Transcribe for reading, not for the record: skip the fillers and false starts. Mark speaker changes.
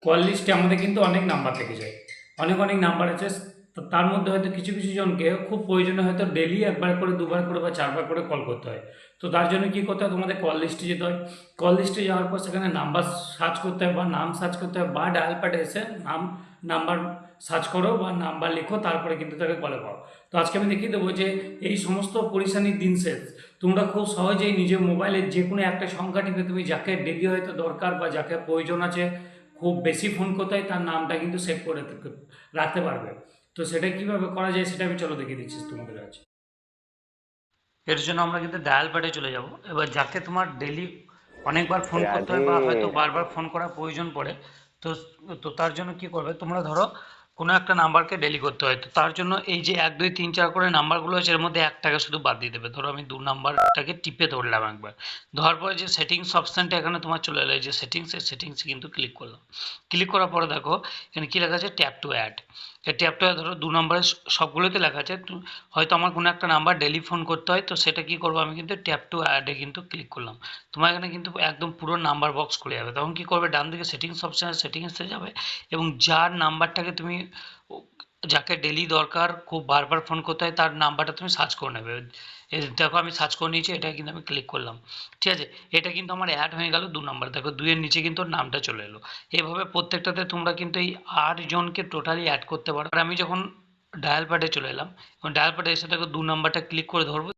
Speaker 1: Call লিস্টে আমাদের কিন্তু অনেক নাম্বার থেকে যায়, অনেক অনেক নাম্বার আছে। তার মধ্যে হয়তো কিছু কিছু জনকে খুব প্রয়োজনে হয়তো ডেলি একবার করে, দুবার করে বা চারবার করে কল করতে হয়। তো তার জন্য কী করতে হয়, তোমাদের কল লিস্টে যেতে হয়। কল লিস্টে যাওয়ার পর সেখানে নাম্বার সার্চ করতে হয় বা নাম সার্চ করতে হয়, বা ডায়াল প্যাডে এসে নাম্বার সার্চ করো বা নাম্বার লিখো, তারপরে কিন্তু তাকে কলে পাও। তো আজকে আমি দেখিয়ে দেবো যে এই সমস্ত পরিশানির দিন শেষ, তোমরা খুব সহজেই নিজের মোবাইলের যে কোনো একটা সংখ্যা টিপে তুমি যাকে ডেলি হয়তো দরকার বা যাকে প্রয়োজন আছে, খুব বেশি ফোন করতে হয়, তার নামটা কিন্তু সেভ করে রাখতে পারবে। তো সেটা কিভাবে করা যায় সেটা আমি চলো দেখিয়ে দিচ্ছি তোমাদের কাছে। এর জন্য আমরা কিন্তু ডায়াল প্যাডে চলে যাব। এবার যাকে তোমার ডেলি অনেকবার ফোন করতে
Speaker 2: রাধে।
Speaker 1: হয় বা হয়তো বারবার ফোন করার প্রয়োজন পড়ে, তো তো তার জন্য কি করবে, তোমরা ধরো কোনো একটা নাম্বারকে ডেলি করতে হয়, তো তার জন্য এই যে 1 2 3 4 করে নাম্বারগুলো আছে, এর মধ্যে একটাকে শুধু বাদ দিয়ে দেবে। ধরো আমি 2 নাম্বারটাকে টিপে ধরলাম একবার, ধরার পরে যে সেটিংস অপশানটা এখানে তোমার চলে এলো, এই যে সেটিংসে কিন্তু ক্লিক করলাম। ক্লিক করার পরে দেখো এখানে কী লেখা আছে, ট্যাপ টু অ্যাড। এই ট্যাপ টু অ্যাড ধরো 2 নম্বরে সবগুলোতে লেখা আছে। হয়তো আমার কোনো একটা নাম্বার ডেলি ফোন করতে হয়, তো সেটা কি করবো, আমি কিন্তু ট্যাপ টু অ্যাডে কিন্তু ক্লিক করলাম। তোমার এখানে কিন্তু একদম পুরো নাম্বার বক্স খুলে যাবে। তখন কি করবে, ডান দিকে সেটিংস অপশানে সেটিংসে যাবে এবং যার নাম্বারটাকে তুমি, যাকে ডেলি দরকার, খুব বারবার ফোন করতে হয়, তার নাম্বারটা তুমি সার্চ করে নেবে। দেখো আমি সার্চ করে নিয়েছি, এটা কিন্তু আমি ক্লিক করলাম। ঠিক আছে, এটা কিন্তু আমার অ্যাড হয়ে গেল 2 নাম্বার। দেখো 2-এর নিচে কিন্তু ওর নামটা চলে এলো। এভাবে প্রত্যেকটাতে তোমরা কিন্তু এই 8 জনকে টোটালি অ্যাড করতে পারো। আর আমি যখন ডায়াল প্যাডে চলে এলাম এবং ডায়াল প্যাডে এসে দেখো 2 নাম্বারটা ক্লিক করে ধরবো,